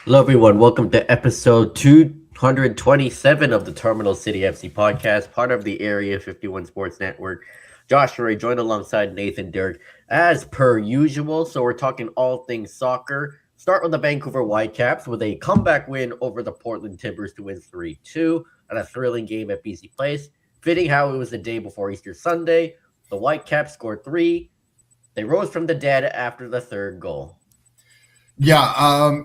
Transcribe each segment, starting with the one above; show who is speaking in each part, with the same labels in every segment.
Speaker 1: Hello, everyone. Welcome to episode 227 of the Terminal City FC podcast, part of the Area 51 Sports Network. Josh Ray joined alongside Nathan Dirk as per usual. So, we're talking all things soccer. Start with the Vancouver Whitecaps with a comeback win over the Portland Timbers to win 3-2 at a thrilling game at BC Place. Fitting how it was the day before Easter Sunday. The Whitecaps scored three. They rose from the dead after the third goal.
Speaker 2: Yeah,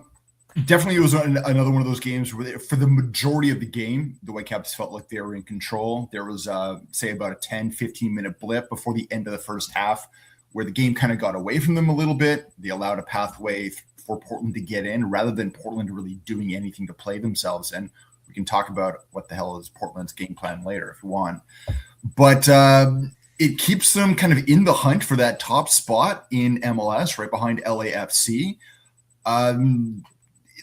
Speaker 2: definitely it was another one of those games where for the majority of the game, the Whitecaps felt like they were in control. There was, say, about a 10-15 minute blip before the end of the first half where the game kind of got away from them a little bit. They allowed a pathway for Portland to get in rather than Portland really doing anything to play themselves in. We can talk about what the hell is Portland's game plan later if you want. But it keeps them kind of in the hunt for that top spot in MLS right behind LAFC.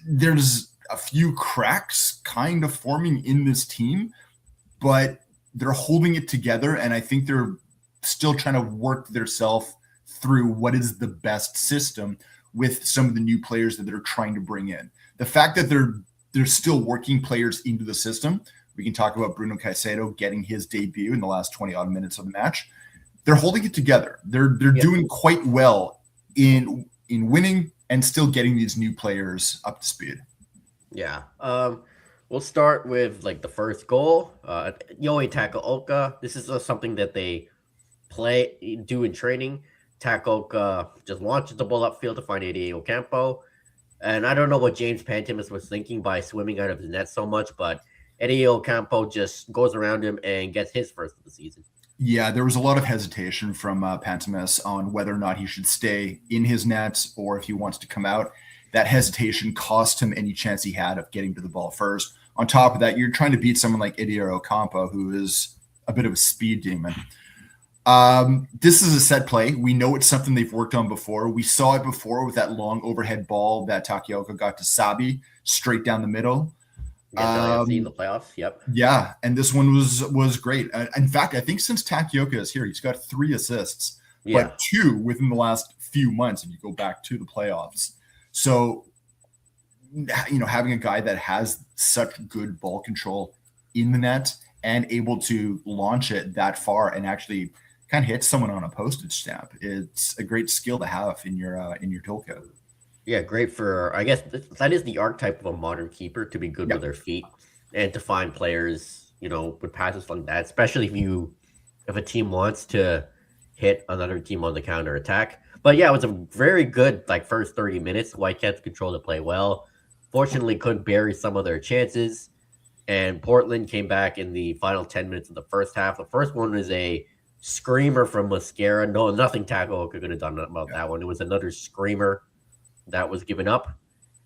Speaker 2: There's a few cracks kind of forming in this team, but they're holding it together, and I think they're still trying to work themselves through what is the best system with some of the new players that they're trying to bring in. The fact that they're still working players into the system, we can talk about Bruno Caicedo getting his debut in the last 20 odd minutes of the match. They're holding it together. They're doing quite well in winning and still getting these new players up to speed.
Speaker 1: Yeah. We'll start with like the first goal. Yoi Takaoka. This is something that they do in training. Takaoka just launches the ball upfield to find Eddie Ocampo. And I don't know what James Pantemis was thinking by swimming out of his net so much, but Eddie Ocampo just goes around him and gets his first of the season.
Speaker 2: Yeah, there was a lot of hesitation from Pantemis on whether or not he should stay in his net or if he wants to come out. That hesitation cost him any chance he had of getting to the ball first. On top of that, you're trying to beat someone like Eddie Ocampo, who is a bit of a speed demon. This is a set play. We know it's something they've worked on before. We saw it before with that long overhead ball that Takaoka got to Sabi straight down the middle.
Speaker 1: In the playoffs. Yep.
Speaker 2: Yeah, and this one was great. In fact, I think since Takaoka is here, he's got 3 assists, but 2 within the last few months. If you go back to the playoffs, so having a guy that has such good ball control in the net and able to launch it that far and actually kind of hit someone on a postage stamp, it's a great skill to have in your toolkit.
Speaker 1: Yeah, great for, I guess that is the archetype of a modern keeper, to be good with their feet and to find players, with passes like that, especially if a team wants to hit another team on the counter attack. But yeah, it was a very good first 30 minutes. Whitecaps controlled the play well. Fortunately, couldn't bury some of their chances. And Portland came back in the final 10 minutes of the first half. The first one was a screamer from Mascara. No, nothing Takaoka could have done about that one. It was another screamer that was given up.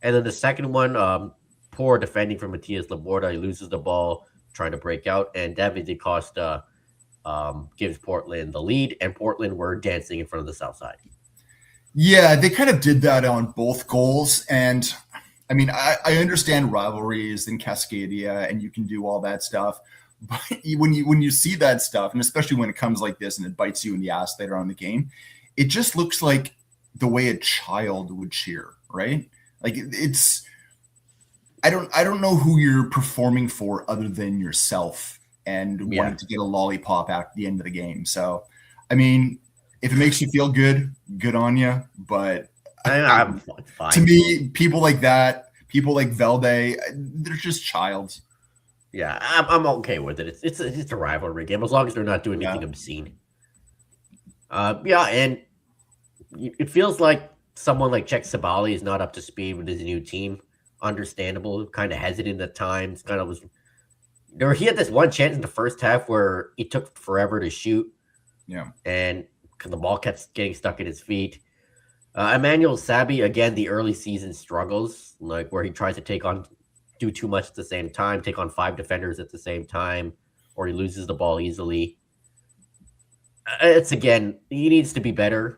Speaker 1: And then the second one, poor defending from Matias Laborda. He loses the ball trying to break out, and David DaCosta gives Portland the lead, and Portland were dancing in front of the south side.
Speaker 2: Yeah, they kind of did that on both goals. And I mean, I understand rivalries in Cascadia and you can do all that stuff. But when you see that stuff, and especially when it comes like this and it bites you in the ass later on in the game, it just looks like the way a child would cheer, right? Like it's, I don't know who you're performing for other than yourself and wanting to get a lollipop at the end of the game. So, I mean, if it makes you feel good, good on you. But
Speaker 1: I'm fine.
Speaker 2: To me, people like that, people like Velde, they're just childs.
Speaker 1: Yeah, I'm okay with it. It's a rivalry game as long as they're not doing anything obscene. And it feels like someone like Czech Sabali is not up to speed with his new team. Understandable, kind of hesitant at times. He had this one chance in the first half where it took forever to shoot.
Speaker 2: Yeah,
Speaker 1: and the ball kept getting stuck in his feet. Emmanuel Sabi, again, the early season struggles, where he tries to do too much at the same time, take on 5 defenders at the same time, or he loses the ball easily. He needs to be better.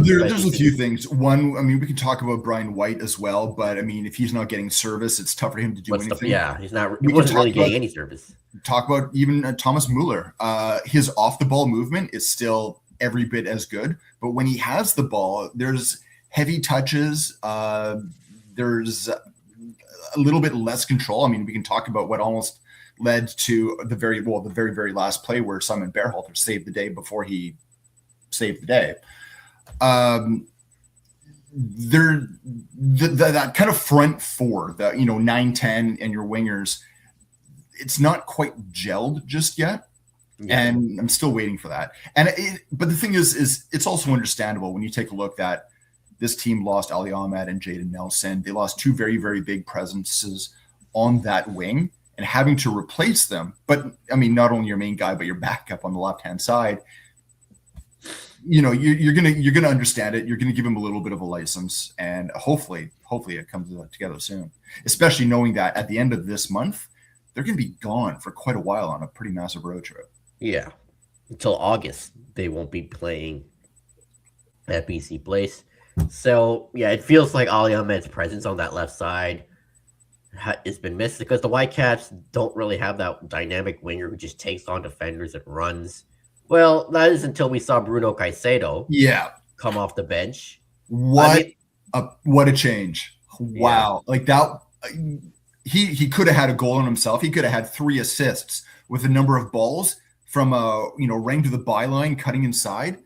Speaker 2: There's a few things. One, I mean, we can talk about Brian White as well, but I mean, if he's not getting service, it's tough for him to do anything.
Speaker 1: He's not. He wasn't really getting any service.
Speaker 2: Talk about even Thomas Mueller. His off the ball movement is still every bit as good, but when he has the ball, there's heavy touches. There's a little bit less control. I mean, we can talk about what almost led to the very very last play where Simon Berhalter saved the day before he saved the day. That kind of front four, the 9-10 and your wingers, it's not quite gelled just yet. Yeah. And I'm still waiting for that. But the thing is it's also understandable when you take a look that this team lost Ali Ahmed and Jaden Nelson. They lost two very, very big presences on that wing, and having to replace them. But I mean, not only your main guy, but your backup on the left-hand side. You're gonna understand it. You're gonna give him a little bit of a license, and hopefully it comes together soon. Especially knowing that at the end of this month, they're gonna be gone for quite a while on a pretty massive road trip.
Speaker 1: Yeah, until August they won't be playing at BC Place. So yeah, it feels like Ali Ahmed's presence on that left side has been missed because the Whitecaps don't really have that dynamic winger who just takes on defenders and runs. Well, that is until we saw Bruno Caicedo come off the bench.
Speaker 2: What a change. Wow. Yeah. Like that, he could have had a goal on himself. He could have had 3 assists with a number of balls from right to the byline, cutting inside.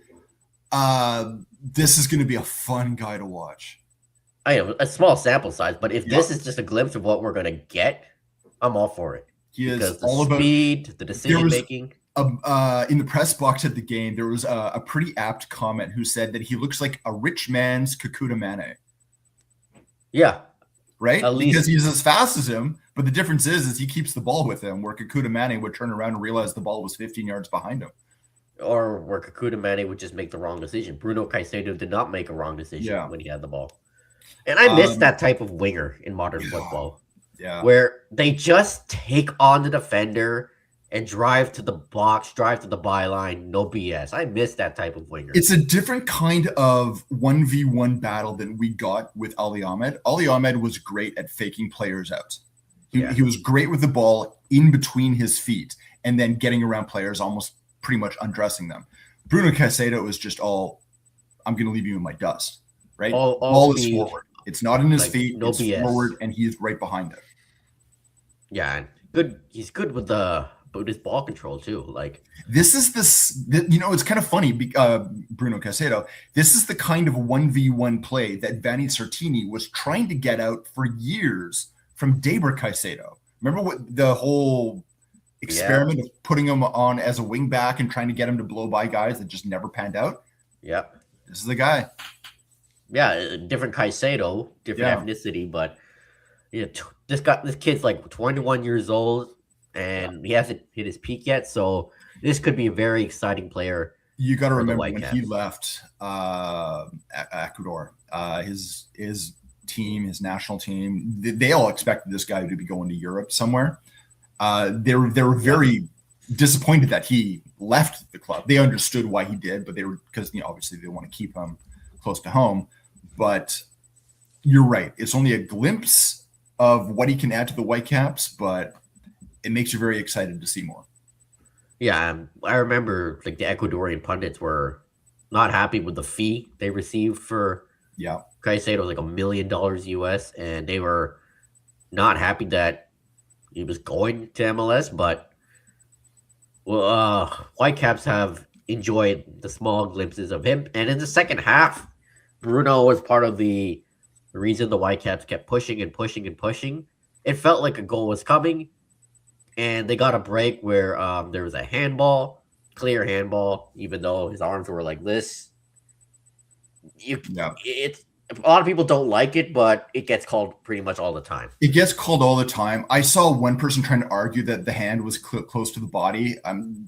Speaker 2: This is going to be a fun guy to watch.
Speaker 1: I know a small sample size, but if this is just a glimpse of what we're going to get, I'm all for it.
Speaker 2: He is
Speaker 1: because
Speaker 2: all
Speaker 1: the speed, the decision making.
Speaker 2: In the press box at the game, there was a pretty apt comment who said that he looks like a rich man's Kakuta Mane.
Speaker 1: Yeah.
Speaker 2: Right? Because he's as fast as him, but the difference is he keeps the ball with him, where Kakuta Mane would turn around and realize the ball was 15 yards behind him.
Speaker 1: Or where Kakuta Mane would just make the wrong decision. Bruno Caicedo did not make a wrong decision when he had the ball. And I miss that type of winger in modern football.
Speaker 2: Yeah.
Speaker 1: Where they just take on the defender and drive to the box, drive to the byline, no BS. I miss that type of winger.
Speaker 2: It's a different kind of 1v1 battle than we got with Ali Ahmed. Ali Ahmed was great at faking players out. He was great with the ball in between his feet and then getting around players, almost pretty much undressing them. Bruno Caicedo is just all, I'm going to leave you in my dust, right? All is forward. It's not in his feet.
Speaker 1: No
Speaker 2: it's
Speaker 1: BS.
Speaker 2: Forward, and he's right behind it.
Speaker 1: Yeah, good. He's good with his ball control too. Like
Speaker 2: it's kind of funny. Bruno Caicedo. This is the kind of 1v1 play that Vanni Sartini was trying to get out for years from Daber Caicedo. Remember what the whole experiment of putting him on as a wing back and trying to get him to blow by guys that just never panned out?
Speaker 1: Yep.
Speaker 2: This is the guy.
Speaker 1: Yeah, different Caicedo, different ethnicity, but this kid's like 21 years old and he hasn't hit his peak yet, so this could be a very exciting player.
Speaker 2: You got to remember when he left Ecuador, his team, his national team, they all expected this guy to be going to Europe somewhere. They were very disappointed that he left the club. They understood why he did, but they were because obviously they want to keep him close to home. But you're right; it's only a glimpse of what he can add to the Whitecaps, but it makes you very excited to see more.
Speaker 1: Yeah, I remember like the Ecuadorian pundits were not happy with the fee they received for Caicedo, like $1 million US, and they were not happy that he was going to MLS. But Whitecaps have enjoyed the small glimpses of him, and in the second half, Bruno was part of the reason the Whitecaps kept pushing and pushing and pushing. It felt like a goal was coming. And they got a break where there was a clear handball, even though his arms were like this. It's a lot of people don't like it, but it gets called pretty much all the time.
Speaker 2: It gets called all the time. I saw one person trying to argue that the hand was close to the body.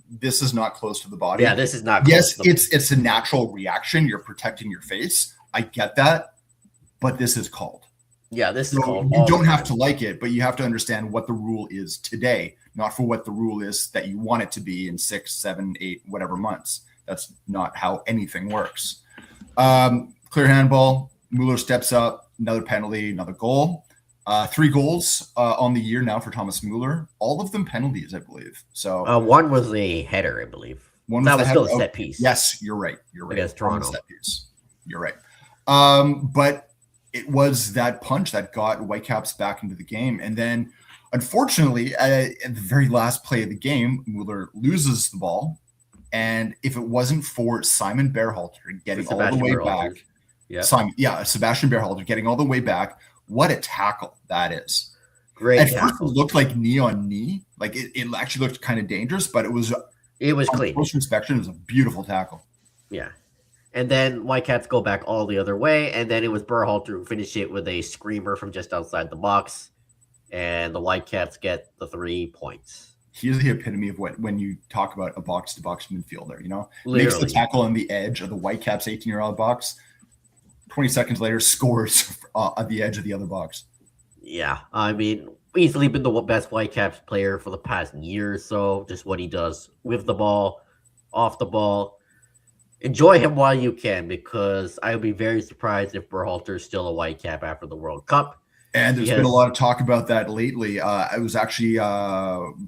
Speaker 2: This is not close to the body.
Speaker 1: Yeah, this is not. Yes,
Speaker 2: it's a natural reaction. You're protecting your face. I get that, but this is called.
Speaker 1: Yeah, this is called.
Speaker 2: You don't have to like it, but you have to understand what the rule is today, not for what the rule is that you want it to be in 6, 7, 8, whatever months. That's not how anything works. Clear handball. Mueller steps up. Another penalty. Another goal. 3 goals on the year now for Thomas Mueller. All of them penalties, I believe. So
Speaker 1: one was a header, I believe. That was still a set piece.
Speaker 2: Yes, you're right. You're right.
Speaker 1: Against Toronto.
Speaker 2: Set piece. You're right. But it was that punch that got Whitecaps back into the game. And then, unfortunately, at the very last play of the game, Mueller loses the ball. And if it wasn't for Simon Berhalter getting all the way back, Sebastian Berhalter getting all the way back, what a tackle that is.
Speaker 1: Great
Speaker 2: At
Speaker 1: tackle.
Speaker 2: first, it looked like knee on knee. Like it actually looked kind of dangerous, but it was
Speaker 1: clean.
Speaker 2: Close inspection, it was a beautiful tackle.
Speaker 1: Yeah. And then Whitecaps go back all the other way, and then it was Berhalter who finished it with a screamer from just outside the box, and the Whitecaps get the 3 points.
Speaker 2: He's the epitome of when you talk about a box-to-box midfielder,
Speaker 1: Literally.
Speaker 2: Makes the tackle on the edge of the Whitecaps 18-year-old box. 20 seconds later, scores at the edge of the other box.
Speaker 1: Yeah, I mean, easily been the best Whitecaps player for the past year or so. Just what he does with the ball, off the ball. Enjoy him while you can, because I would be very surprised if Berhalter is still a Whitecap after the World Cup.
Speaker 2: And there's been a lot of talk about that lately. It was actually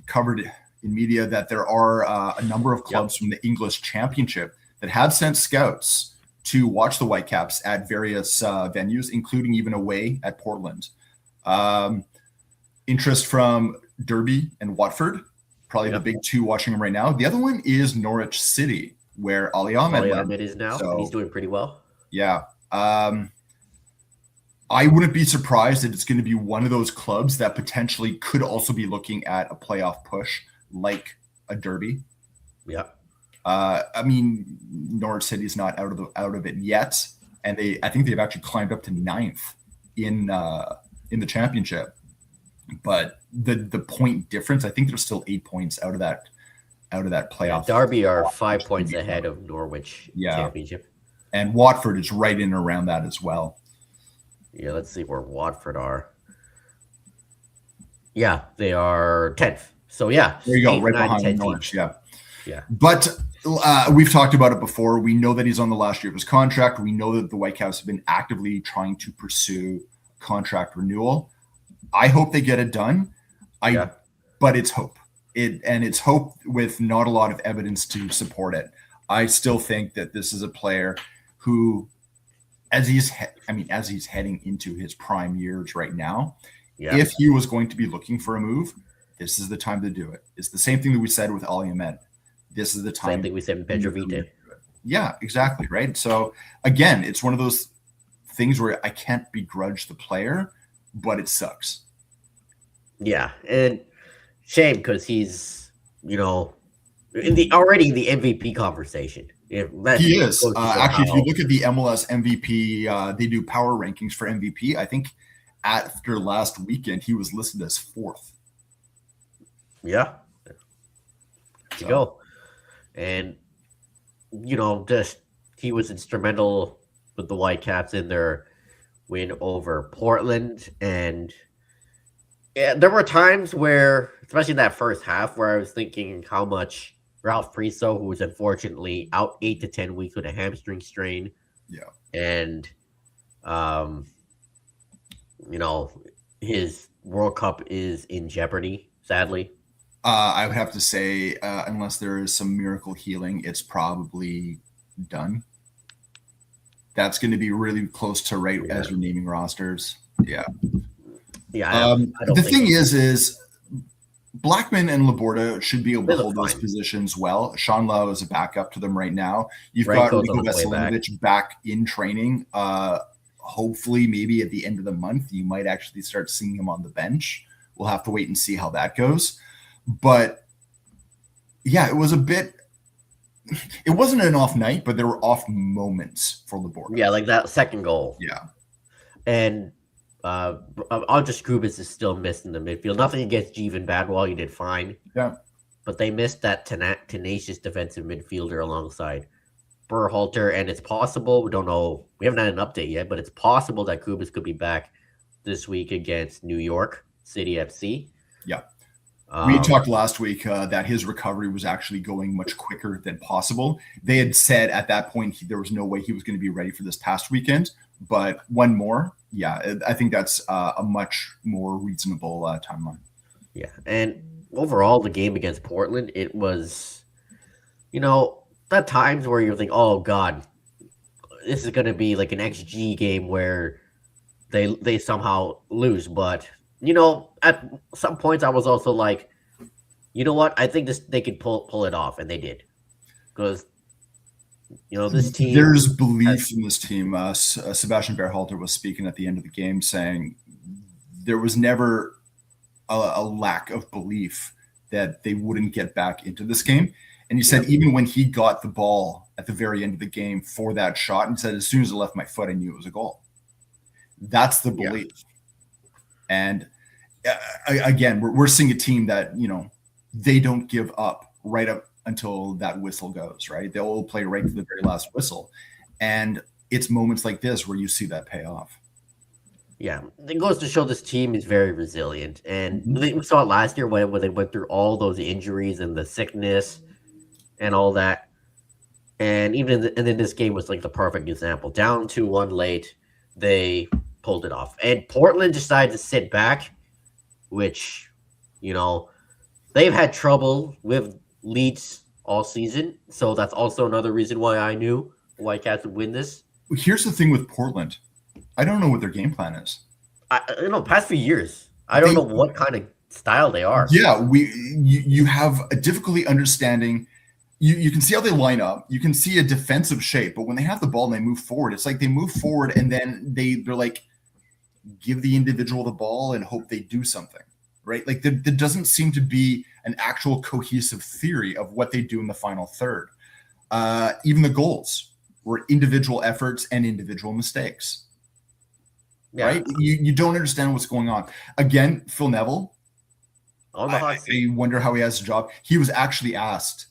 Speaker 2: covered in media that there are a number of clubs from the English Championship that have sent scouts to watch the Whitecaps at various venues, including even away at Portland. Interest from Derby and Watford, probably the big two watching them right now. The other one is Norwich City, where Ali Ahmed
Speaker 1: is now. So, he's doing pretty well.
Speaker 2: Yeah. I wouldn't be surprised that it's going to be one of those clubs that potentially could also be looking at a playoff push, like a Derby.
Speaker 1: Yeah.
Speaker 2: I mean, Norwich City's not out of it yet, and I think they've actually climbed up to 9th in the championship. But the point difference, I think there's still 8 points out of that playoff.
Speaker 1: Yeah, Derby are 5 points ahead of Norwich championship,
Speaker 2: and Watford is right in and around that as well.
Speaker 1: Yeah, let's see where Watford are. Yeah, they are 10th. So yeah,
Speaker 2: there you go, right behind Norwich.
Speaker 1: Yeah.
Speaker 2: But we've talked about it before. We know that he's on the last year of his contract. We know that the Whitecaps have been actively trying to pursue contract renewal. I hope they get it done. But it's hope. It's hope with not a lot of evidence to support it. I still think that this is a player who, as he's heading into his prime years right now, if he was going to be looking for a move, this is the time to do it. It's the same thing that we said with Ali Ahmed. This is the time.
Speaker 1: Same thing we said with Pedro Vite.
Speaker 2: Yeah, exactly. Right. So again, it's one of those things where I can't begrudge the player, but it sucks.
Speaker 1: Yeah, and shame because he's, in the MVP conversation.
Speaker 2: He is. Actually, if you look at the MLS MVP, they do power rankings for MVP. I think after last weekend, he was listed as 4th.
Speaker 1: Yeah. To go. And, just he was instrumental with the Whitecaps in their win over Portland. And there were times where, especially in that first half, where I was thinking how much Ralph Priso, who was unfortunately out 8 to 10 weeks with a hamstring strain.
Speaker 2: Yeah.
Speaker 1: And, his World Cup is in jeopardy, sadly.
Speaker 2: I would have to say, unless there is some miracle healing, it's probably done. That's going to be really close to as you're naming rosters. Yeah.
Speaker 1: Yeah.
Speaker 2: The thing is Blackman and Laborda should be able to hold those positions well. Sean Lowe is a backup to them right now. You've got Rico Veselinovic back in training. Hopefully, maybe at the end of the month, you might actually start seeing him on the bench. We'll have to wait and see how that goes. But yeah, it was it wasn't an off night, but there were off moments for Laborda.
Speaker 1: Yeah, like that second goal.
Speaker 2: Yeah.
Speaker 1: And Andres Krubis is still missing the midfield. Nothing against Jeevan Badwal. He did fine.
Speaker 2: Yeah.
Speaker 1: But they missed that tenacious defensive midfielder alongside Berhalter. And it's possible, we don't know, we haven't had an update yet, but it's possible that Krubis could be back this week against New York City FC.
Speaker 2: Yeah. We talked last week that his recovery was actually going much quicker than possible. They had said at that point there was no way he was going to be ready for this past weekend. But one more, I think that's a much more reasonable timeline.
Speaker 1: Yeah, and overall, the game against Portland, it was, at times where you think, oh, God, this is going to be like an XG game where they somehow lose. But at some points I was also like, you know what? I think this they could pull it off, and they did because this team
Speaker 2: There's
Speaker 1: has
Speaker 2: belief in this team. Sebastian Berhalter was speaking at the end of the game saying there was never a lack of belief that they wouldn't get back into this game. And he said even when he got the ball at the very end of the game for that shot, and said as soon as it left my foot, I knew it was a goal. That's the belief. And again, we're seeing a team that they don't give up right up until that whistle goes, right? They'll play right to the very last whistle. And it's moments like this where you see that pay off.
Speaker 1: Yeah, it goes to show this team is very resilient, and we saw it last year when they went through all those injuries and the sickness and all that. And and then this game was like the perfect example. Down 2-1 late, they pulled it off, and Portland decided to sit back, which they've had trouble with leads all season, so that's also another reason why I knew the Whitecaps would win this.
Speaker 2: Here's the thing with Portland. I don't know what their game plan is.
Speaker 1: Past few years, I don't know what kind of style they are.
Speaker 2: Yeah, you have a difficulty understanding. You can see how they line up. You can see a defensive shape, but when they have the ball and they move forward, it's like they move forward and then they're like, give the individual the ball and hope they do something, right? Like there doesn't seem to be an actual cohesive theory of what they do in the final third. Even the goals were individual efforts and individual mistakes. Yeah. Right? You don't understand what's going on. Again, Phil Neville, I wonder how he has a job. He was actually asked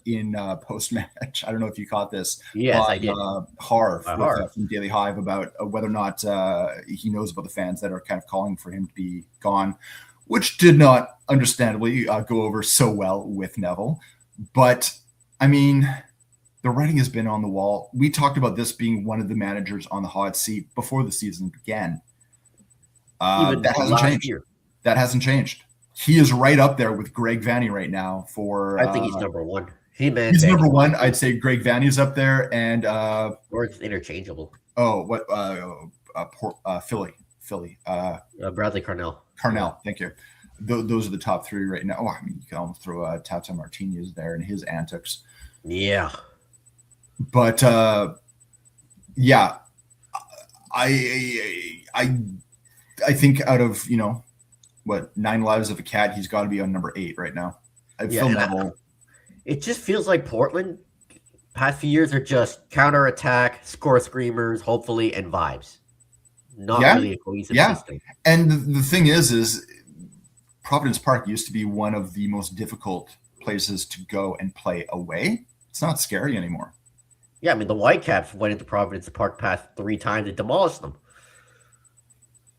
Speaker 2: in post-match. I don't know if you caught this.
Speaker 1: Yes, I did.
Speaker 2: Harv from Daily Hive about whether or not he knows about the fans that are kind of calling for him to be gone, which did not, understandably, go over so well with Neville. But, I mean, the writing has been on the wall. We talked about this being one of the managers on the hot seat before the season began. That hasn't changed. That hasn't changed. He is right up there with Greg Vanney right now.
Speaker 1: I think he's number one.
Speaker 2: He's number one. I'd say Greg Vanney's up there, and
Speaker 1: or it's interchangeable.
Speaker 2: Oh, what? Philly.
Speaker 1: Bradley Carnell.
Speaker 2: Thank you. Those are the top three right now. Oh, I mean, you can almost throw Tata Martinez there and his antics.
Speaker 1: Yeah.
Speaker 2: But yeah, I think out of 9 Lives of a Cat, he's got to be on number 8 right now.
Speaker 1: It just feels like Portland past few years are just counterattack, score screamers, hopefully, and vibes. Not really a cohesive system.
Speaker 2: And the thing is Providence Park used to be one of the most difficult places to go and play away. It's not scary anymore.
Speaker 1: Yeah, I mean, the Whitecaps went into Providence Park past 3 times and demolished them.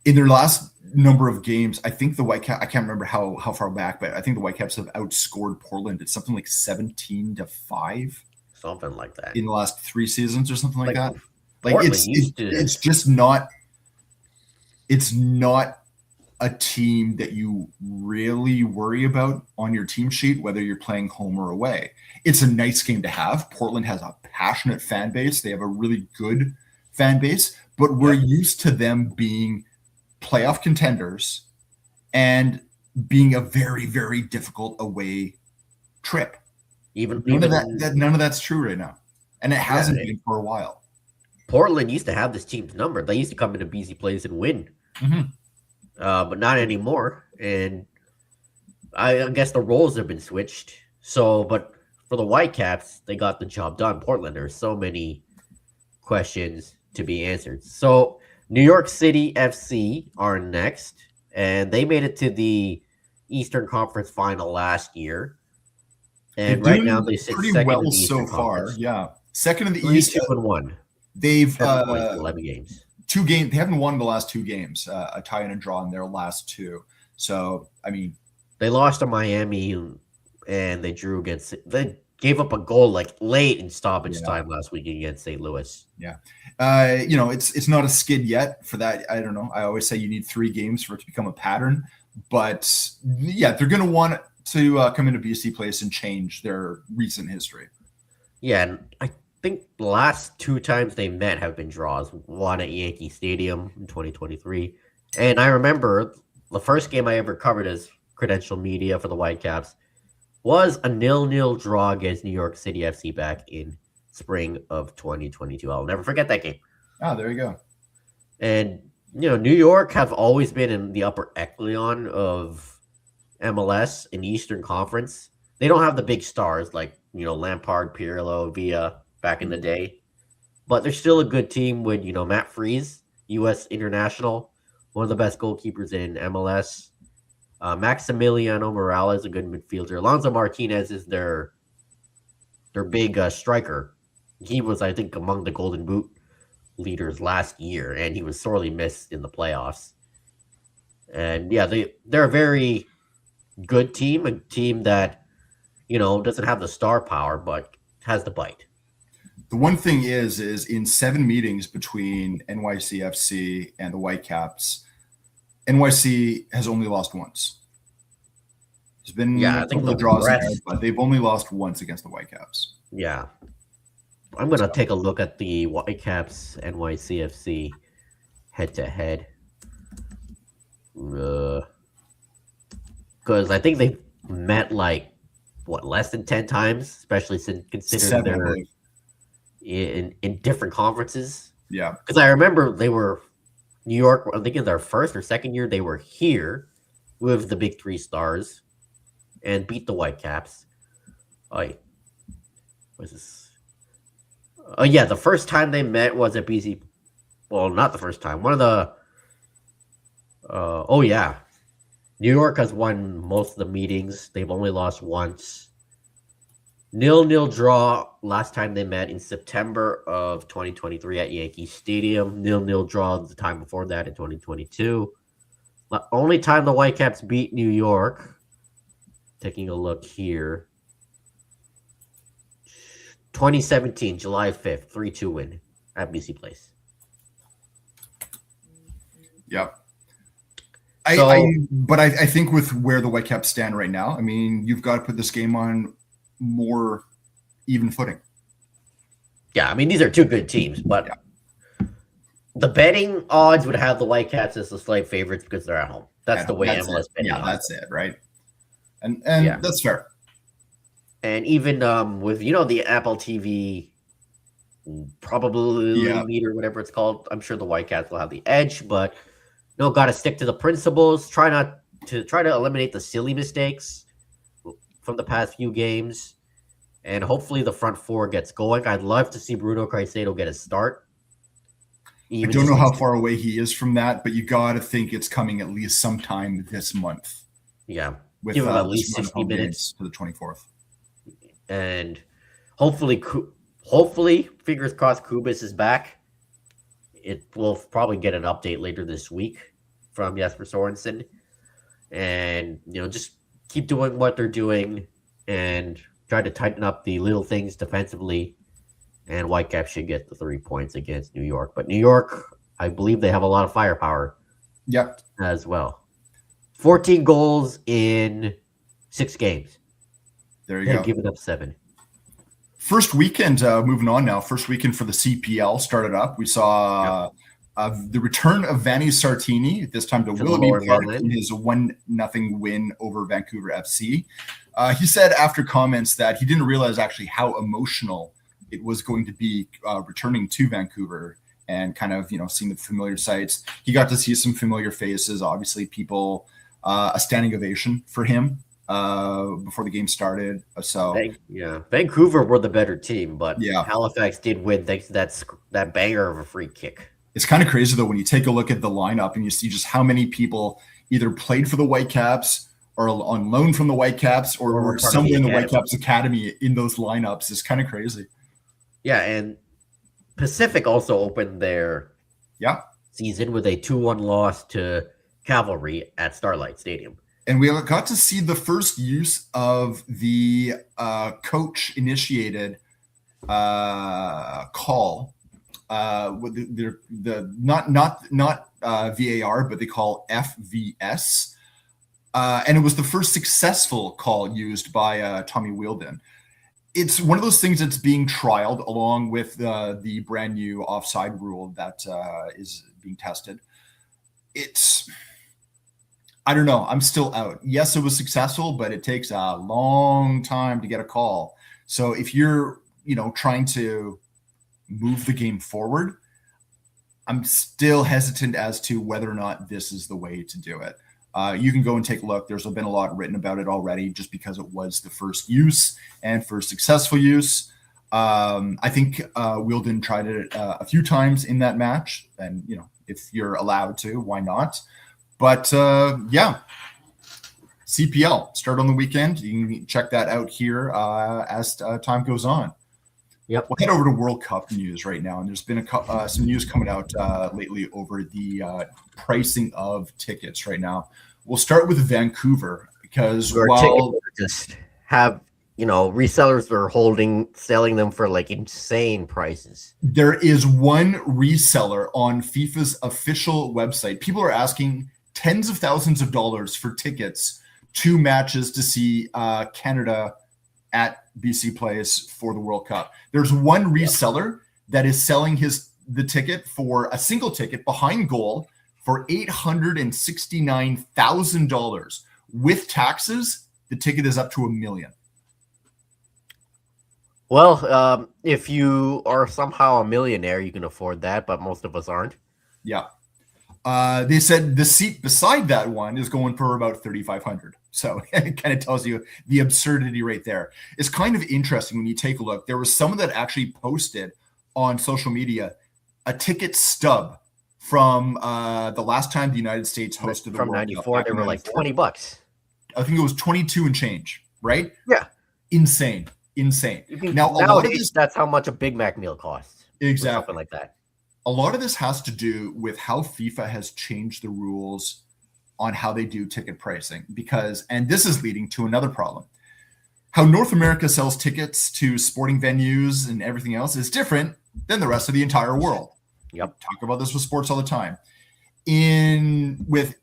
Speaker 2: In their last number of games, I think the Whitecaps, I can't remember how far back, but I think the Whitecaps have outscored Portland at something like 17-5.
Speaker 1: Something like that.
Speaker 2: In the last 3 seasons or something like that.
Speaker 1: Like
Speaker 2: it's just not, it's not a team that you really worry about on your team sheet, whether you're playing home or away. It's a nice game to have. Portland has a passionate fan base. They have a really good fan base, but we're used to them being playoff contenders and being a very, very difficult away trip. None of that's true right now. And it hasn't been for a while.
Speaker 1: Portland used to have this team's number. They used to come into BC Place and win.
Speaker 2: Mm-hmm.
Speaker 1: But not anymore. And I guess the roles have been switched. So, but for the Whitecaps, they got the job done. Portland, there's so many questions to be answered. So, New York City FC are next, and they made it to the Eastern Conference Final last year. And right now they sit
Speaker 2: pretty
Speaker 1: second
Speaker 2: well
Speaker 1: in the Eastern
Speaker 2: so far.
Speaker 1: Conference.
Speaker 2: Yeah, second in the
Speaker 1: 3,
Speaker 2: East.
Speaker 1: 2-1.
Speaker 2: They've
Speaker 1: 11 games.
Speaker 2: 2 games. They haven't won the last 2 games. A tie and a draw in their last 2. So I mean,
Speaker 1: they lost to Miami, and they drew against. They gave up a goal like late in stoppage time last week against St. Louis.
Speaker 2: Yeah, it's not a skid yet for that. I don't know. I always say you need 3 games for it to become a pattern, but yeah, they're going to want to come into BC Place and change their recent history.
Speaker 1: Yeah, and think the last two times they met have been draws. One at Yankee Stadium in 2023, and I remember the first game I ever covered as credential media for the Whitecaps was a 0-0 draw against New York City FC back in spring of 2022. I'll never forget that game.
Speaker 2: Oh, there you go.
Speaker 1: And New York have always been in the upper echelon of MLS in the Eastern Conference. They don't have the big stars like Lampard, Pirlo, Villa back in the day, but they're still a good team with Matt Freese, U.S. international, one of the best goalkeepers in MLS. Maximiliano Morales, a good midfielder. Alonso Martinez is their big striker. He was, I think, among the Golden Boot leaders last year, and he was sorely missed in the playoffs. And yeah, they're a very good team, a team that doesn't have the star power, but has the bite.
Speaker 2: The one thing is in 7 meetings between NYCFC and the Whitecaps, NYC has only lost once. There's been a couple of draws in there, but they've only lost once against the Whitecaps.
Speaker 1: Yeah. I'm going to take a look at the Whitecaps NYCFC head-to-head. Because I think they've met less than 10 times, especially since considering they're in different conferences.
Speaker 2: Yeah.
Speaker 1: Because I remember they were New York, I think in their first or second year, they were here with the big 3 stars and beat the Whitecaps. What's this? Oh, yeah, the first time they met was at BC. Well, not the first time. One of the. Yeah. New York has won most of the meetings. They've only lost once. 0-0 draw last time they met in September of 2023 at Yankee Stadium. 0-0 draw the time before that in 2022. The only time the Whitecaps beat New York. Taking a look here. 2017, July 5th, 3-2 win at BC Place.
Speaker 2: Yeah. I think with where the Whitecaps stand right now, I mean, you've got to put this game on more even footing.
Speaker 1: Yeah, I mean, these are 2 good teams, but the betting odds would have the Whitecaps as the slight favorites because they're at home. That's the way MLS betting.
Speaker 2: Yeah, that's it, right? And that's fair.
Speaker 1: And even with the Apple TV probability meter, whatever it's called, I'm sure the Whitecaps will have the edge. But got to stick to the principles. Try to eliminate the silly mistakes from the past few games, and hopefully the front 4 gets going. I'd love to see Bruno Caicedo get a start.
Speaker 2: I don't know how far away he is from that, but you got to think it's coming at least sometime this month.
Speaker 1: Yeah,
Speaker 2: with
Speaker 1: give him at least 60 minutes
Speaker 2: to the 24th.
Speaker 1: And hopefully, fingers crossed, Kubas is back. We'll probably get an update later this week from Jesper Sorensen. And, just keep doing what they're doing and try to tighten up the little things defensively. And Whitecaps should get the 3 points against New York. But New York, I believe they have a lot of firepower as well. 14 goals in 6 games.
Speaker 2: There you go.
Speaker 1: Giving up 7.
Speaker 2: First weekend, moving on now. First weekend for the CPL started up. We saw the return of Vanni Sartini, this time to Willoughby Park in his 1-0 win over Vancouver FC. He said after comments that he didn't realize actually how emotional it was going to be returning to Vancouver and kind of, seeing the familiar sights. He got to see some familiar faces, obviously people, a standing ovation for him before the game started. So
Speaker 1: Vancouver were the better team, but Halifax did win thanks to that banger of a free kick.
Speaker 2: It's kind of crazy though when you take a look at the lineup and you see just how many people either played for the Whitecaps or on loan from the Whitecaps or were somewhere in the Whitecaps academy in those lineups. It's kind of crazy.
Speaker 1: Yeah, and Pacific also opened their season with a 2-1 loss to Cavalry at Starlight Stadium.
Speaker 2: And we got to see the first use of the coach-initiated call. Not VAR, but they call FVS. And it was the first successful call used by Tommy Wheeldon. it's one of those things that's being trialed along with the brand new offside rule that is being tested. I don't know. I'm still out. Yes, it was successful, but it takes a long time to get a call. So if you're, trying to move the game forward, I'm still hesitant as to whether or not this is the way to do it. You can go and take a look. There's been a lot written about it already just because it was the first use and first successful use. I think Wielden tried it a few times in that match. And, if you're allowed to, why not? But yeah, CPL start on the weekend. You can check that out here as time goes on.
Speaker 1: Yep.
Speaker 2: We'll head over to World Cup news right now, and there's been some news coming out lately over the pricing of tickets right now. We'll start with Vancouver because while
Speaker 1: just have resellers are selling them for like insane prices.
Speaker 2: There is one reseller on FIFA's official website. People are asking tens of thousands of dollars for tickets to matches to see Canada at BC Place for the World Cup. There's one reseller that is selling the ticket for a single ticket behind goal for $869,000. With taxes, the ticket is up to $1 million.
Speaker 1: Well, if you are somehow a millionaire, you can afford that, but most of us aren't.
Speaker 2: Yeah. They said the seat beside that one is going for about $3,500. So it kind of tells you the absurdity right there. It's kind of interesting when you take a look. There was someone that actually posted on social media a ticket stub from the last time the United States hosted the
Speaker 1: World Cup. From 94, they were like $20.
Speaker 2: I think it was 22 and change, right?
Speaker 1: Yeah.
Speaker 2: Insane. Now, a lot of this,
Speaker 1: that's how much a Big Mac meal costs.
Speaker 2: Exactly.
Speaker 1: Something like that.
Speaker 2: A lot of this has to do with how FIFA has changed the rules on how they do ticket pricing and this is leading to another problem. How North America sells tickets to sporting venues and everything else is different than the rest of the entire world.
Speaker 1: Yep.
Speaker 2: Talk about this with sports all the time. With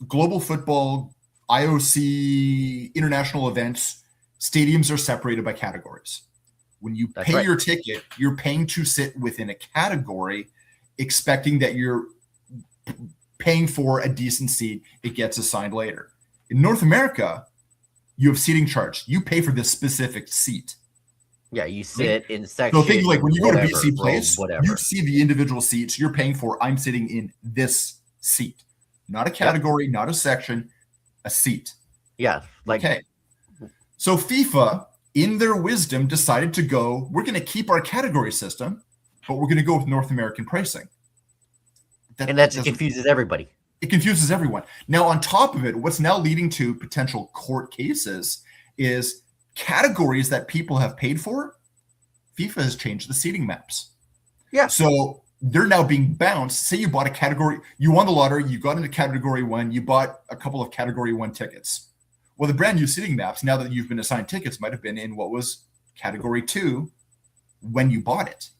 Speaker 2: global football, IOC, international events, stadiums are separated by categories. When you pay your ticket, you're paying to sit within a category, expecting that you're paying for a decent seat. It gets assigned later. In North America, you have seating charts. You pay for this specific seat.
Speaker 1: Yeah, you sit in section.
Speaker 2: So think like when you go to BC Place, you see the individual seats you're paying for. I'm sitting in this seat, not a category, not a section, a seat.
Speaker 1: Yeah.
Speaker 2: Okay. So FIFA, in their wisdom, decided to go, we're going to keep our category system, but we're going to go with North American pricing.
Speaker 1: And that confuses everybody.
Speaker 2: It confuses everyone. Now, on top of it, what's now leading to potential court cases is categories that people have paid for. FIFA has changed the seating maps.
Speaker 1: Yeah.
Speaker 2: So they're now being bounced. Say you bought a category, you won the lottery, you got into category 1, you bought a couple of category 1 tickets. Well, the brand new seating maps, now that you've been assigned tickets, might have been in what was category 2 when you bought it.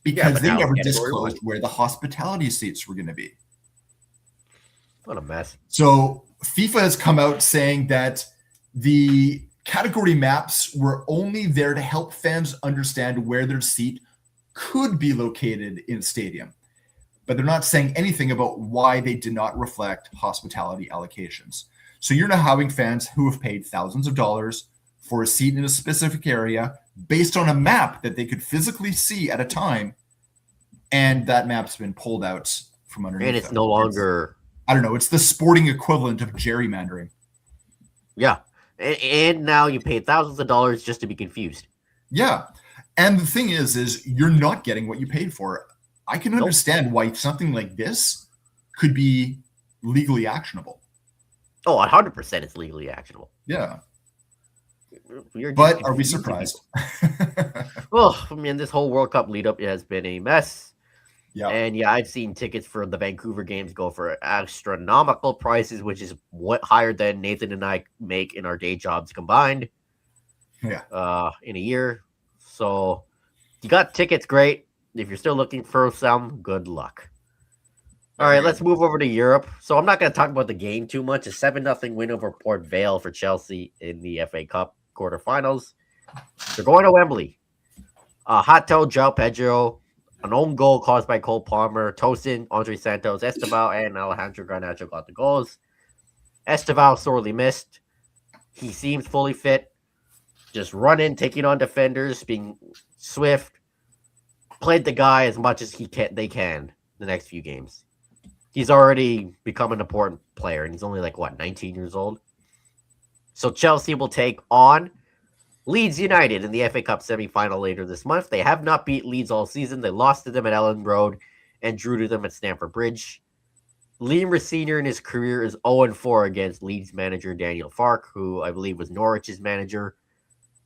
Speaker 2: Because they never disclosed where the hospitality seats were going to be.
Speaker 1: What a mess.
Speaker 2: So FIFA has come out saying that the category maps were only there to help fans understand where their seat could be located in a stadium. But they're not saying anything about why they did not reflect hospitality allocations. So you're now having fans who have paid thousands of dollars for a seat in a specific area based on a map that they could physically see at a time, and that map's been pulled out from underneath.
Speaker 1: And it's no longer...
Speaker 2: I don't know. It's the sporting equivalent of gerrymandering.
Speaker 1: Yeah. And now you pay thousands of dollars just to be confused.
Speaker 2: Yeah. And the thing is you're not getting what you paid for. I can understand why something like this could be legally actionable.
Speaker 1: Oh, 100% it's legally actionable.
Speaker 2: Yeah. But are we surprised?
Speaker 1: Well, I mean, this whole World Cup lead up has been a mess.
Speaker 2: Yeah.
Speaker 1: And yeah, I've seen tickets for the Vancouver games go for astronomical prices, which is higher than Nathan and I make in our day jobs combined.
Speaker 2: Yeah.
Speaker 1: In a year. So you got tickets, great. If you're still looking for some, good luck. All right, let's move over to Europe. So I'm not going to talk about the game too much. A 7-0 win over Port Vale for Chelsea in the FA Cup quarterfinals. They're going to Wembley. Hato, João Pedro, an own goal caused by Cole Palmer, Tosin, Andre Santos, Esteval, and Alejandro Garnacho got the goals. Esteval sorely missed. He seems fully fit. Just running, taking on defenders, being swift. Played the guy as much as they can the next few games. He's already become an important player, and he's only 19 years old. So Chelsea will take on Leeds United in the FA Cup semi-final later this month. They have not beat Leeds all season. They lost to them at Ellen Road and drew to them at Stamford Bridge. Liam Senior in his career is 0-4 against Leeds manager Daniel Farke, who I believe was Norwich's manager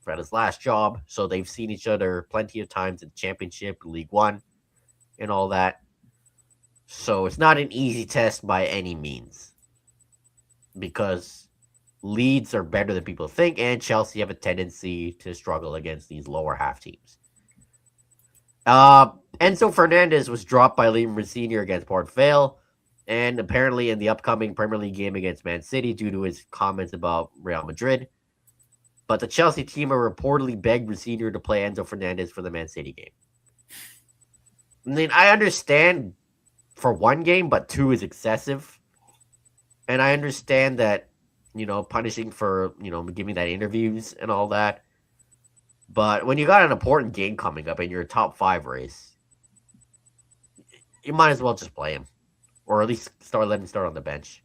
Speaker 1: at his last job. So they've seen each other plenty of times in the Championship, League One, and all that. So it's not an easy test by any means, because Leeds are better than people think, and Chelsea have a tendency to struggle against these lower half teams. Enzo Fernandez was dropped by Liam Senior against Port Vale, and apparently in the upcoming Premier League game against Man City due to his comments about Real Madrid. But the Chelsea team are reportedly begged Senior to play Enzo Fernandez for the Man City game. I mean, I understand for one game, but two is excessive. And I understand that, punishing for, giving that interviews and all that. But when you got an important game coming up in your top 5 race, you might as well just play him. Or at least let him start on the bench.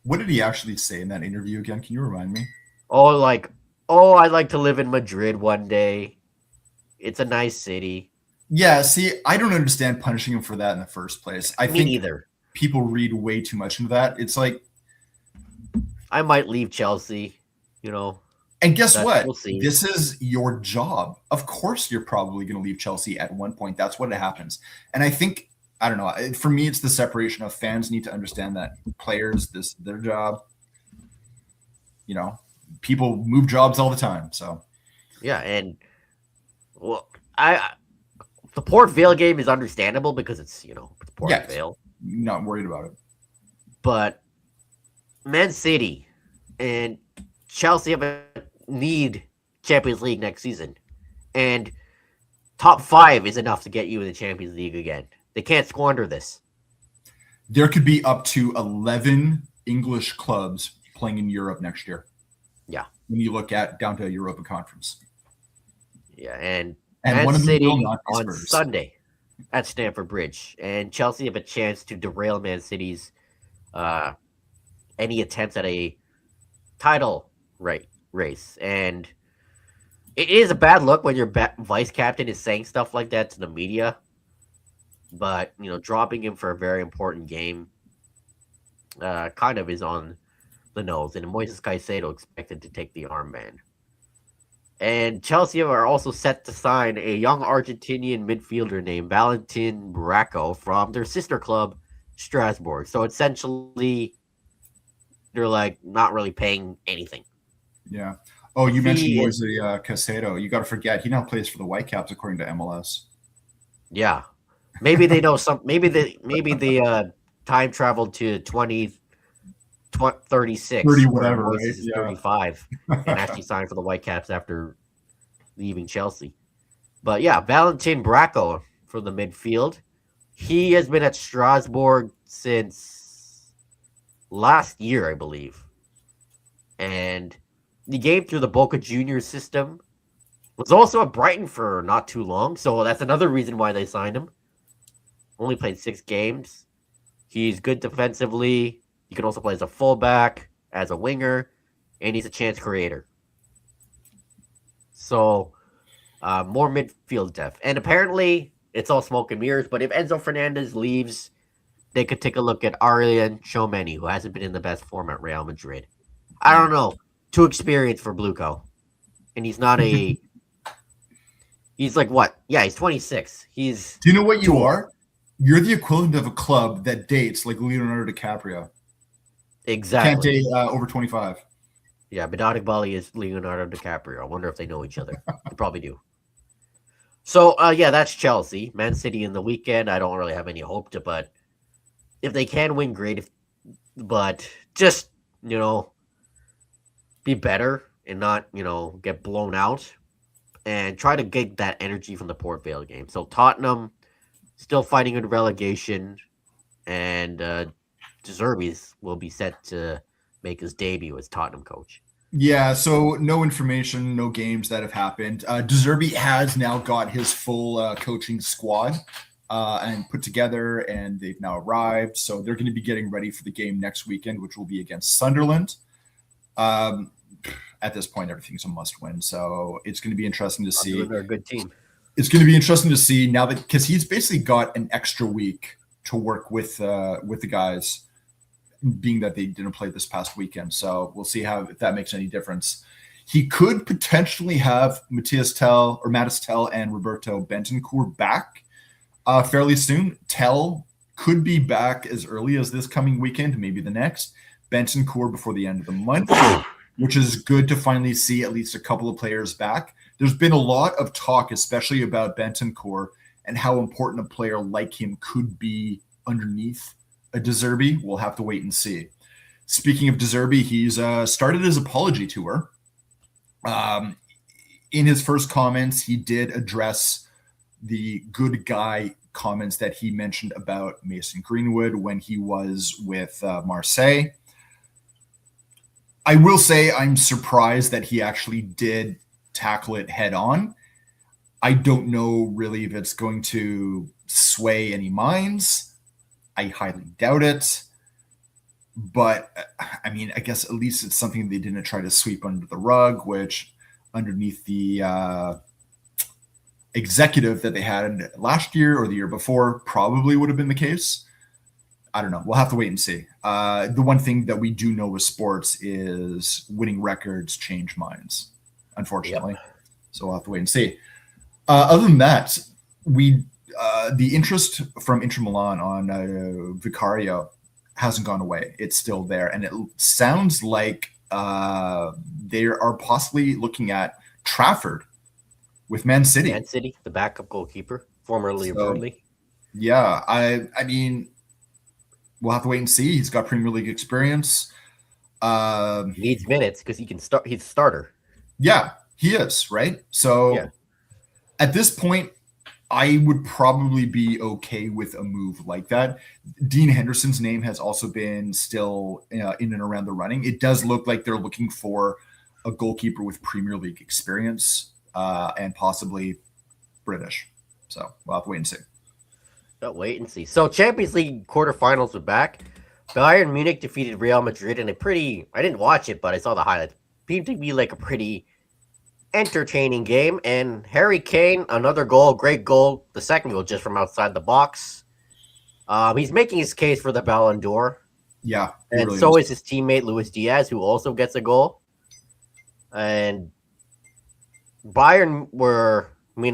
Speaker 2: What did he actually say in that interview again? Can you remind me?
Speaker 1: I'd like to live in Madrid one day. It's a nice city.
Speaker 2: Yeah, see, I don't understand punishing him for that in the first place. I think
Speaker 1: neither.
Speaker 2: People read way too much into that. It's like,
Speaker 1: I might leave Chelsea,
Speaker 2: And guess what?
Speaker 1: We'll see.
Speaker 2: This is your job. Of course, you're probably going to leave Chelsea at one point. That's what happens. And I think, I don't know. For me, it's the separation of fans need to understand that players, this is their job. People move jobs all the time. So,
Speaker 1: yeah, and the Port Vale game is understandable because it's Port Vale.
Speaker 2: Not worried about it.
Speaker 1: But Man City and Chelsea have a need Champions League next season, and top 5 is enough to get you in the Champions League again. They can't squander this.
Speaker 2: There could be up to 11 English clubs playing in Europe next year.
Speaker 1: Yeah.
Speaker 2: When you look at down to a Europa Conference.
Speaker 1: Yeah, and
Speaker 2: Man
Speaker 1: Man City on Sunday at Stamford Bridge. And Chelsea have a chance to derail Man City's any attempts at a title race. And it is a bad look when your vice captain is saying stuff like that to the media. But, dropping him for a very important game kind of is on the nose. And Moises Caicedo expected to take the armband. And Chelsea are also set to sign a young Argentinian midfielder named Valentin Barraco from their sister club, Strasbourg. So essentially, they're not really paying anything.
Speaker 2: Yeah. Oh, you mentioned Moises Caicedo. You got to forget, he now plays for the Whitecaps according to MLS.
Speaker 1: Yeah. Maybe they know some. Maybe they time traveled to 36,
Speaker 2: 30 whatever, right?
Speaker 1: Is 35, and actually signed for the Whitecaps after leaving Chelsea. But yeah, Valentin Barraco from the midfield. He has been at Strasbourg since last year, I believe. And the game through the Boca Juniors system was also at Brighton for not too long. So that's another reason why they signed him. Only played 6 games. He's good defensively. He can also play as a fullback, as a winger, and he's a chance creator. So, more midfield depth. And apparently, it's all smoke and mirrors, but if Enzo Fernandez leaves, they could take a look at Aurelien Tchouameni, who hasn't been in the best form at Real Madrid. I don't know. Too experienced for Blueco. And he's not a... He's what? Yeah, he's 26.
Speaker 2: Do you know what you are? You're the equivalent of a club that dates like Leonardo DiCaprio.
Speaker 1: Exactly.
Speaker 2: Can't date over 25.
Speaker 1: Yeah, Benatik Bali is Leonardo DiCaprio. I wonder if they know each other. They probably do. So, that's Chelsea. Man City in the weekend. I don't really have any hope to, but if they can win, great. But just, be better and not, get blown out. and try to get that energy from the Port Vale game. So Tottenham still fighting in relegation, and De Zerbi's will be set to make his debut as Tottenham coach.
Speaker 2: Yeah, so no information, no games that have happened. De Zerbi has now got his full coaching squad and put together, and they've now arrived. So they're going to be getting ready for the game next weekend, which will be against Sunderland. At this point, everything's a must-win. So it's going to be interesting to see.
Speaker 1: They're a good team.
Speaker 2: It's going to be interesting to see now that because he's basically got an extra week to work with the guys, being that they didn't play this past weekend. So we'll see if that makes any difference. He could potentially have Mattis Tell and Roberto Bentancur back fairly soon. Tell could be back as early as this coming weekend, maybe the next. Bentancur before the end of the month, which is good to finally see at least a couple of players back. There's been a lot of talk, especially about Bentancur and how important a player like him could be underneath a De Zerbi. We'll have to wait and see. Speaking of De Zerbi, he's started his apology tour. In his first comments, he did address the good guy comments that he mentioned about Mason Greenwood when he was with Marseille. I will say I'm surprised that he actually did tackle it head on. I don't know really if it's going to sway any minds. I highly doubt it. But, I mean, I guess at least it's something they didn't try to sweep under the rug, which underneath the executive that they had last year or the year before probably would have been the case. I don't know. We'll have to wait and see. The one thing that we do know with sports is winning records change minds, unfortunately. Yep. So we'll have to wait and see. Other than that, the interest from Inter Milan on Vicario hasn't gone away. It's still there. And it sounds like they are possibly looking at Trafford with Man City.
Speaker 1: Man City, the backup goalkeeper, formerly of Burnley.
Speaker 2: Yeah, I mean, we'll have to wait and see. He's got Premier League experience.
Speaker 1: He needs minutes because he can start. He's a starter.
Speaker 2: Yeah, he is, right? So at this point, I would probably be okay with a move like that. Dean Henderson's name has also been still in and around the running. It does look like they're looking for a goalkeeper with Premier League experience and possibly British. So we'll have to wait and see.
Speaker 1: Wait and see. So Champions League quarterfinals are back. Bayern Munich defeated Real Madrid in I didn't watch it, but I saw the highlights. Seemed to be like a pretty entertaining game. And Harry Kane, another goal, great goal. The second goal just from outside the box. He's making his case for the Ballon d'Or.
Speaker 2: Yeah.
Speaker 1: And really so is his teammate Luis Diaz, who also gets a goal. And Bayern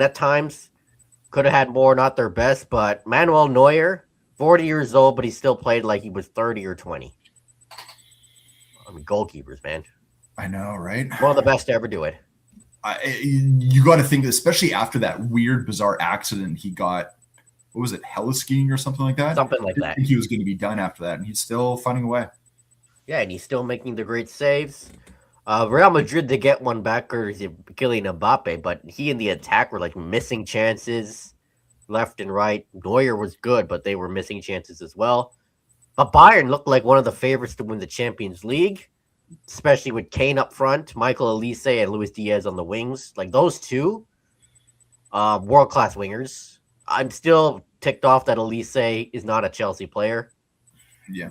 Speaker 1: at times could have had more, not their best, but Manuel Neuer, 40 years old, but he still played like he was 30 or 20. I mean, goalkeepers, man.
Speaker 2: I know, right?
Speaker 1: One of the best to ever do it.
Speaker 2: You got to think, especially after that weird, bizarre accident he got, what was it, heliskiing or something like that?
Speaker 1: Something like that.
Speaker 2: I think he was going to be done after that, and he's still finding a way.
Speaker 1: Yeah, and he's still making the great saves. Real Madrid to get one back, or is it Kylian Mbappe, but he and the attack were like missing chances left and right. Neuer was good, but they were missing chances as well. But Bayern looked like one of the favorites to win the Champions League, especially with Kane up front, Michael Elise and Luis Diaz on the wings. Like those two, world-class wingers. I'm still ticked off that Elise is not a Chelsea player.
Speaker 2: Yeah.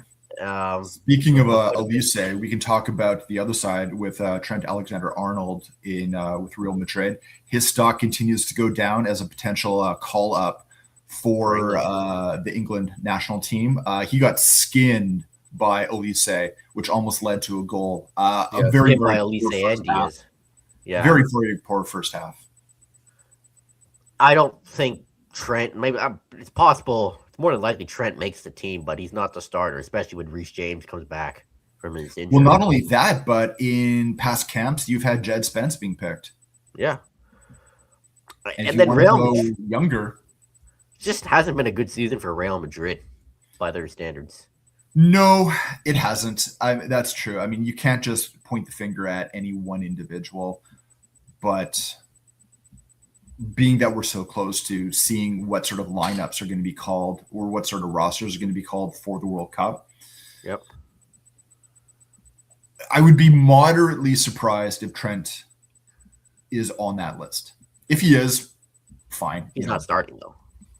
Speaker 2: Speaking of Elise, we can talk about the other side with Trent Alexander-Arnold with Real Madrid. His stock continues to go down as a potential call up for the England national team. He got skinned by Elise, which almost led to a goal. A very
Speaker 1: by Elise and Diaz.
Speaker 2: Yeah, very poor first half.
Speaker 1: I don't think Trent. Maybe it's possible. More than likely, Trent makes the team, but he's not the starter, especially when Reece James comes back from his injury.
Speaker 2: Well, not only that, but in past camps, you've had Jed Spence being picked.
Speaker 1: Yeah.
Speaker 2: And then Real younger.
Speaker 1: Just hasn't been a good season for Real Madrid by their standards.
Speaker 2: No, it hasn't. That's true. I mean, you can't just point the finger at any one individual, but being that we're so close to seeing what sort of lineups are going to be called or what sort of rosters are going to be called for the World Cup,
Speaker 1: Yep.
Speaker 2: I would be moderately surprised if Trent is on that list. If he is, fine.
Speaker 1: He's not starting though.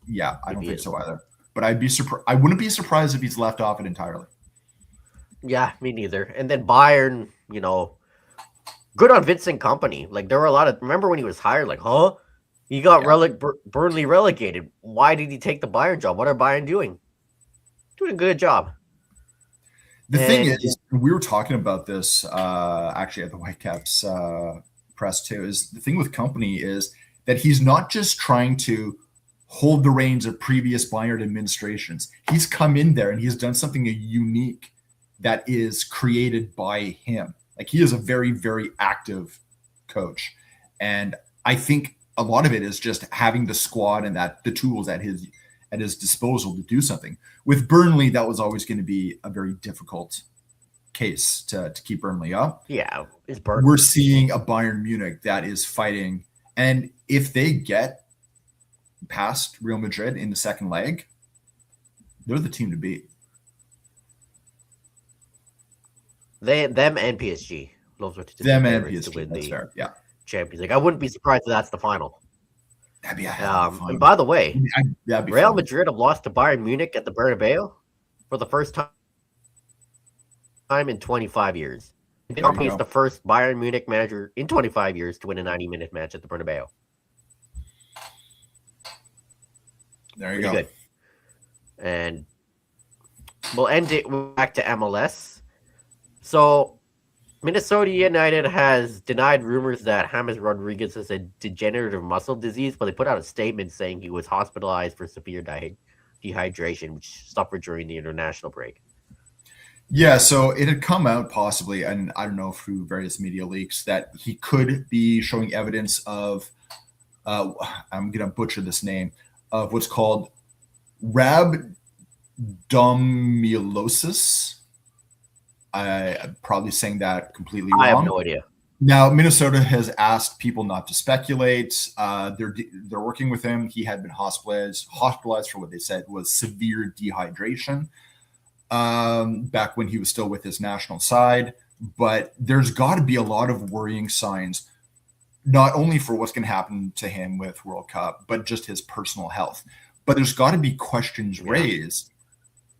Speaker 2: Yeah, I don't think so either. But I'd be surprised. I wouldn't be surprised if he's left off it entirely.
Speaker 1: Yeah, me neither. And then Bayern, good on Vincent Company. Like there were a lot of. Remember when he was hired? Like, huh? He got Burnley relegated. Why did he take the Bayern job? What are Bayern doing? Doing a good job.
Speaker 2: The thing is, we were talking about this actually at the Whitecaps press too. Is the thing with Company is that he's not just trying to hold the reins of previous Bayern administrations. He's come in there and he's done something unique that is created by him. Like he is a very, very active coach. And I think a lot of it is just having the squad and that the tools at his disposal to do something. With Burnley, that was always going to be a very difficult case to keep Burnley up.
Speaker 1: Yeah, it's Burnley.
Speaker 2: We're seeing a Bayern Munich that is fighting. And if they get past Real Madrid in the second leg, they're the team to beat.
Speaker 1: Them and PSG. Those are
Speaker 2: them and PSG. To win that's fair. Yeah.
Speaker 1: Champions League. I wouldn't be surprised if that's the final.
Speaker 2: That'd be a
Speaker 1: and by the way, Real Madrid have lost to Bayern Munich at the Bernabeu for the first time in 25 years. He's the first Bayern Munich manager in 25 years to win a 90-minute match at the Bernabeu.
Speaker 2: There you go. Good.
Speaker 1: And we'll end it back to MLS. So, Minnesota United has denied rumors that James Rodriguez has a degenerative muscle disease, but they put out a statement saying he was hospitalized for severe dehydration, which suffered during the international break.
Speaker 2: Yeah, so it had come out possibly, and I don't know, through various media leaks, that he could be showing evidence of, I'm going to butcher this name, of what's called rhabdomyolysis. I'm probably saying that completely wrong.
Speaker 1: I have no idea.
Speaker 2: Now, Minnesota has asked people not to speculate. They're working with him. He had been hospitalized for what they said was severe dehydration back when he was still with his national side. But there's got to be a lot of worrying signs, not only for what's going to happen to him with World Cup, but just his personal health. But there's got to be questions raised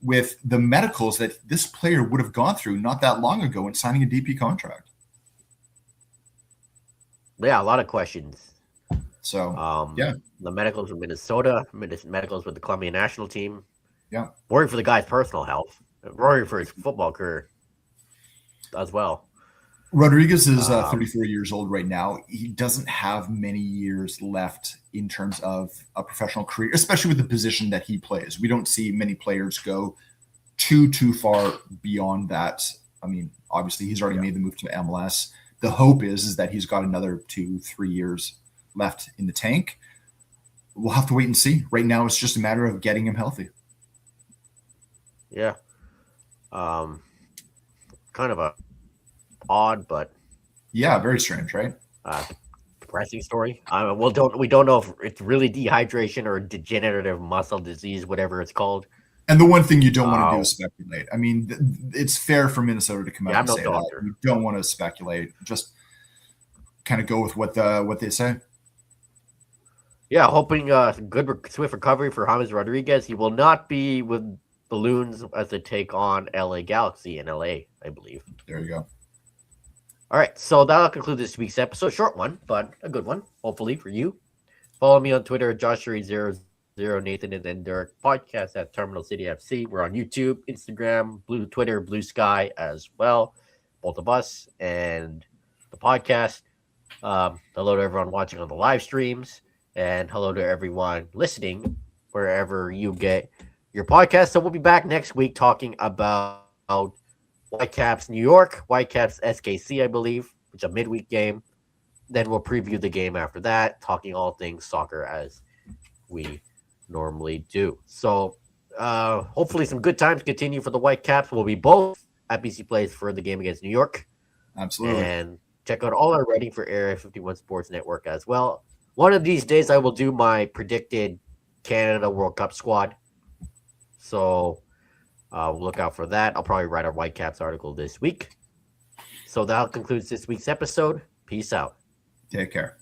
Speaker 2: with the medicals that this player would have gone through not that long ago in signing a DP contract.
Speaker 1: Yeah, a lot of questions.
Speaker 2: So,
Speaker 1: the medicals with Minnesota, medicals with the Colombian national team.
Speaker 2: Yeah.
Speaker 1: Worried for the guy's personal health. Worried for his football career as well.
Speaker 2: Rodriguez is 34 years old right now. He doesn't have many years left in terms of a professional career, especially with the position that he plays. We don't see many players go too far beyond that. I mean, obviously, he's already made the move to MLS. The hope is that he's got another 2-3 years left in the tank. We'll have to wait and see. Right now, it's just a matter of getting him healthy.
Speaker 1: Yeah. Kind of a odd, but
Speaker 2: very strange, right?
Speaker 1: Depressing story. We don't know if it's really dehydration or degenerative muscle disease, whatever it's called.
Speaker 2: And the one thing you don't want to do is speculate. I mean, it's fair for Minnesota to come out and say that. You don't want to speculate. Just kind of go with what they say.
Speaker 1: Yeah, hoping good swift recovery for James Rodriguez. He will not be with the Loons as they take on LA Galaxy in LA, I believe.
Speaker 2: There you go.
Speaker 1: All right, so that'll conclude this week's episode. Short one, but a good one, hopefully, for you. Follow me on Twitter at JoshReed00, Nathan, and then Derek Podcast at Terminal City FC. We're on YouTube, Instagram, Twitter, Blue Sky as well, both of us, and the podcast. Hello to everyone watching on the live streams, and hello to everyone listening wherever you get your podcast. So we'll be back next week talking about Whitecaps New York, Whitecaps SKC, I believe, which is a midweek game. Then we'll preview the game after that, talking all things soccer as we normally do. So hopefully some good times continue for the Whitecaps. We'll be both at BC Place for the game against New York.
Speaker 2: Absolutely.
Speaker 1: And check out all our writing for Area 51 Sports Network as well. one of these days I will do my predicted Canada World Cup squad. So look out for that. I'll probably write a Whitecaps article this week. So that concludes this week's episode. Peace out.
Speaker 2: Take care.